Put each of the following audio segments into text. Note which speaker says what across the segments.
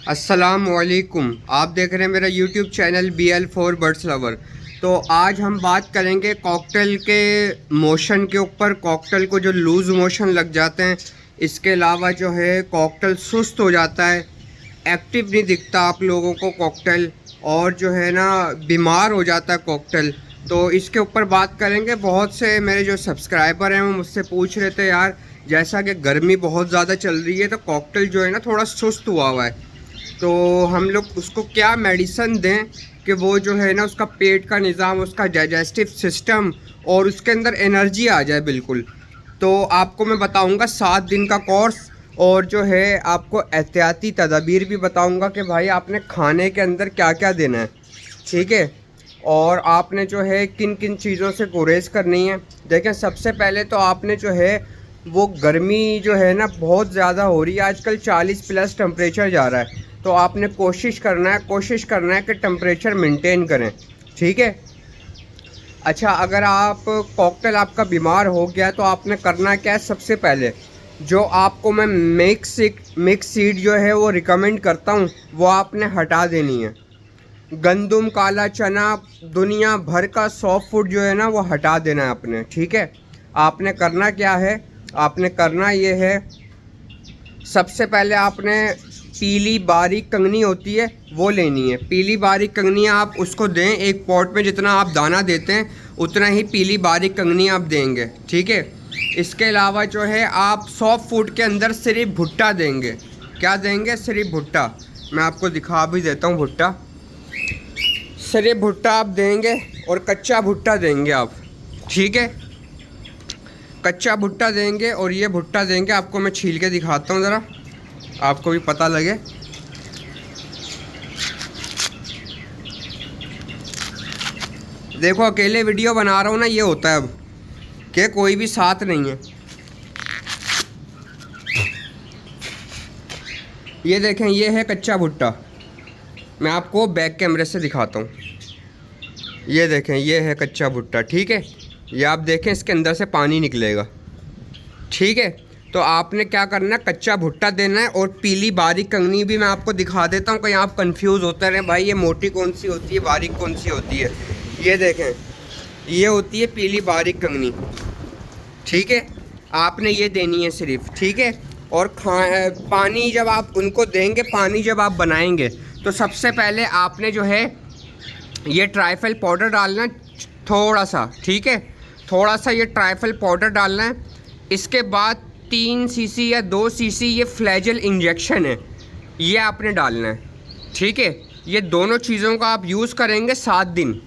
Speaker 1: अस्सलामुअलैकुम। आप देख रहे हैं मेरा YouTube channel BL4 birds lover. तो आज हम बात करेंगे कॉकटेल के मोशन के ऊपर। कॉकटेल को जो लूज़ मोशन लग जाते हैं, इसके अलावा जो है कॉकटेल सुस्त हो जाता है, एक्टिव नहीं दिखता आप लोगों को कॉकटेल, और जो है ना बीमार हो जाता है कॉकटेल। तो इसके ऊपर बात करेंगे। बहुत से मेरे जो सब्सक्राइबर हैं वो मुझसे पूछ रहे थे, यार जैसा कि गर्मी बहुत ज़्यादा चल रही है तो कॉकटेल जो है ना थोड़ा सुस्त हुआ है, तो हम लोग उसको क्या मेडिसन दें कि वो जो है ना उसका पेट का निज़ाम, उसका डाइजेस्टिव सिस्टम और उसके अंदर एनर्जी आ जाए बिल्कुल। तो आपको मैं बताऊंगा 7 दिन का कोर्स, और जो है आपको एहतियाती तदाबीर भी बताऊंगा कि भाई आपने खाने के अंदर क्या क्या देना है, ठीक है, और आपने जो है किन किन चीज़ों से गुरेज करनी है। देखें, सबसे पहले तो आपने जो है वो गर्मी जो है ना बहुत ज़्यादा हो रही है आजकल, 40+ टेम्परेचर जा रहा है। तो आपने कोशिश करना है कि टेम्परेचर मेंटेन करें, ठीक है। अच्छा, अगर आप कॉकटेल आपका बीमार हो गया तो आपने करना क्या है, सबसे पहले जो आपको मैं मिक्स सीड जो है वो रिकमेंड करता हूँ वो आपने हटा देनी है। गंदम, काला चना, दुनिया भर का सॉफ्ट फूड जो है ना वो हटा देना है आपने, ठीक है। आपने करना क्या है, आपने करना ये है, सबसे पहले आपने पीली बारीक कंगनी होती है वो लेनी है। पीली बारीक कंगनी आप उसको दें, एक पॉट में जितना आप दाना देते हैं उतना ही पीली बारीक कंगनी आप देंगे, ठीक है। इसके अलावा जो है आप सॉफ्ट फूड के अंदर सिर्फ भुट्टा देंगे। क्या देंगे? सिर्फ भुट्टा। मैं आपको दिखा भी देता हूँ भुट्टा। सिर्फ भुट्टा आप देंगे और कच्चा भुट्टा देंगे आप, ठीक है। कच्चा भुट्टा देंगे और ये भुट्टा देंगे। आपको मैं छील के दिखाता हूँ ज़रा, आपको भी पता लगे। देखो, अकेले वीडियो बना रहा हूँ ना, ये होता है अब कि कोई भी साथ नहीं है। ये देखें, ये है कच्चा भुट्टा। मैं आपको बैक कैमरे से दिखाता हूँ। ये देखें, ये है कच्चा भुट्टा, ठीक है। ये आप देखें, इसके अंदर से पानी निकलेगा, ठीक है। तो आपने क्या करना है, कच्चा भुट्टा देना है। और पीली बारीक कंगनी भी मैं आपको दिखा देता हूँ, कहीं आप कंफ्यूज होते रहे भाई ये मोटी कौन सी होती है, बारीक कौन सी होती है। ये देखें, ये होती है पीली बारीक कंगनी, ठीक है। आपने ये देनी है सिर्फ, ठीक है। और पानी जब आप उनको देंगे, पानी जब आप बनाएंगे तो सबसे पहले आपने जो है ये ट्राइफल पाउडर डालना है थोड़ा सा, ठीक है। थोड़ा सा ये ट्राइफल पाउडर डालना है। इसके बाद 3 सीसी या 2 सीसी ये फ्लैजल इंजेक्शन है, ये आपने डालना है, ठीक है। ये दोनों चीज़ों का आप यूज़ करेंगे 7 दिन,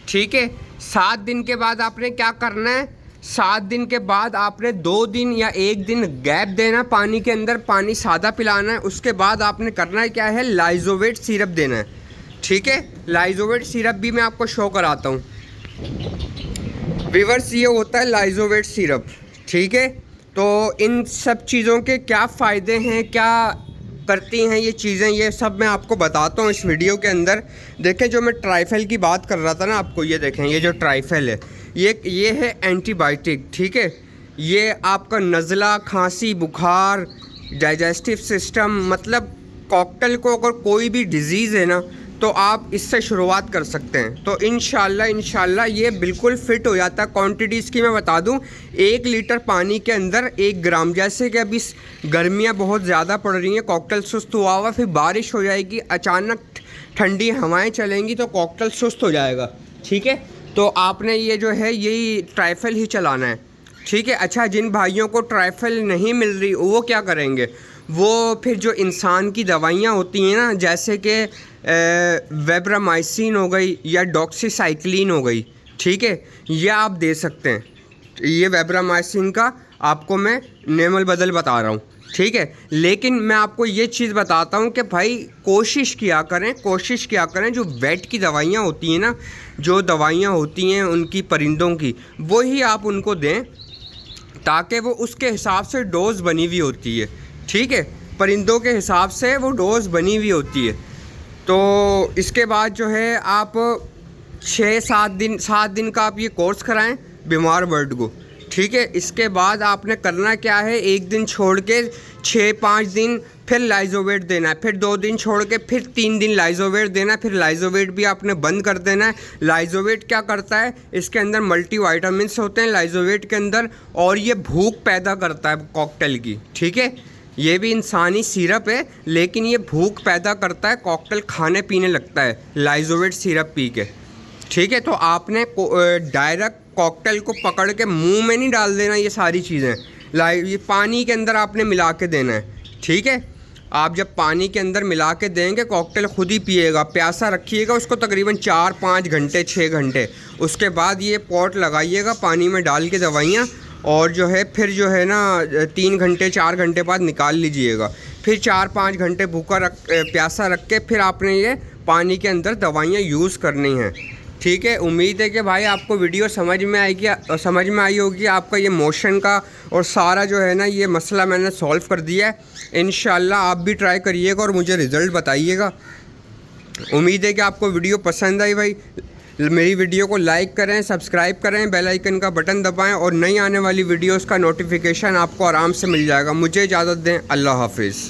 Speaker 1: ठीक है। 7 दिन के बाद आपने क्या करना है, 7 दिन के बाद आपने 2 दिन या 1 दिन गैप देना पानी के अंदर, पानी सादा पिलाना है। उसके बाद आपने करना है क्या है, लाइजोवेट सिरप देना है, ठीक है। लाइजोवेट सिरप भी मैं आपको शो कराता हूँ व्यूअर्स। ये होता है लाइजोवेट सिरप, ठीक है। तो इन सब चीज़ों के क्या फ़ायदे हैं, क्या करती हैं ये चीज़ें, ये सब मैं आपको बताता हूँ इस वीडियो के अंदर। देखें, जो मैं ट्राइफल की बात कर रहा था ना आपको, ये देखें, ये जो ट्राइफल है ये है एंटीबायोटिक, ठीक है। ये आपका नज़ला, खांसी, बुखार, डाइजेस्टिव सिस्टम, मतलब कॉकटेल को अगर कोई भी डिज़ीज़ है ना तो आप इससे शुरुआत कर सकते हैं। तो इंशाल्लाह ये बिल्कुल फ़िट हो जाता है। क्वांटिटी इसकी मैं बता दूं, 1 लीटर पानी के अंदर 1 ग्राम। जैसे कि अभी गर्मियां बहुत ज़्यादा पड़ रही हैं, कॉकटेल सुस्त हुआ, फिर बारिश हो जाएगी, अचानक ठंडी हवाएं चलेंगी तो कॉकटेल सुस्त हो जाएगा, ठीक है। तो आपने ये जो है यही ट्राइफल ही चलाना है, ठीक है। अच्छा, जिन भाइयों को ट्राइफल नहीं मिल रही वो क्या करेंगे, वो फिर जो इंसान की दवाइयाँ होती हैं ना, जैसे कि वेब्रामाइसिन हो गई या डॉक्सीसाइक्लिन हो गई, ठीक है, ये आप दे सकते हैं। ये वेब्रामाइसिन का आपको मैं नेमल बदल बता रहा हूँ, ठीक है। लेकिन मैं आपको ये चीज़ बताता हूँ कि भाई कोशिश किया करें जो वेट की दवाइयाँ होती हैं ना, जो दवाइयाँ होती हैं उनकी परिंदों की, वही आप उनको दें, ताकि वो उसके हिसाब से डोज बनी हुई होती है, ठीक है। परिंदों के हिसाब से वो डोज बनी हुई होती है। तो इसके बाद जो है आप 7 दिन का आप ये कोर्स कराएं बीमार बर्ड को, ठीक। ठीक है। इसके बाद आपने करना क्या है, एक दिन छोड़ के 6-5 दिन फिर लाइजोवेट देना है, फिर 2 दिन छोड़ के फिर 3 दिन लाइजोवेट देना है, फिर लाइजोवेट भी आपने बंद कर देना है। लाइजोवेट क्या करता है, इसके अंदर मल्टीविटामिन्स होते हैं लाइजोवेट के अंदर, और ये भूख पैदा करता है कॉकटेल की। ठीक है, ये भी इंसानी सिरप है लेकिन ये भूख पैदा करता है, कॉकटेल खाने पीने लगता है लाइजोवेट सिरप पी के। ठीक है, तो आपने डायरेक्ट कॉकटेल को पकड़ के मुंह में नहीं डाल देना, ये सारी चीज़ें ये पानी के अंदर आपने मिला के देना है। ठीक है, आप जब पानी के अंदर मिला के देंगे कॉकटेल खुद ही पिएगा। प्यासा रखिएगा उसको तकरीबन 4-5 घंटे 6 घंटे, उसके बाद ये पॉट लगाइएगा पानी में डाल के दवाइयाँ, और जो है फिर जो है ना 3 घंटे 4 घंटे बाद निकाल लीजिएगा। फिर 4-5 घंटे प्यासा रख के फिर आपने ये पानी के अंदर दवाइयाँ यूज़ करनी हैं। ठीक है, उम्मीद है कि भाई आपको वीडियो समझ में आई होगी। आपका ये मोशन का और सारा जो है ना ये मसला मैंने सॉल्व कर दिया है। इंशाल्लाह आप भी ट्राई करिएगा और मुझे रिज़ल्ट बताइएगा। उम्मीद है कि आपको वीडियो पसंद आई। भाई मेरी वीडियो को लाइक करें, सब्सक्राइब करें, बेल आइकन का बटन दबाएं और नई आने वाली वीडियोस का नोटिफिकेशन आपको आराम से मिल जाएगा। मुझे इजाज़त दें, अल्लाह हाफिज़।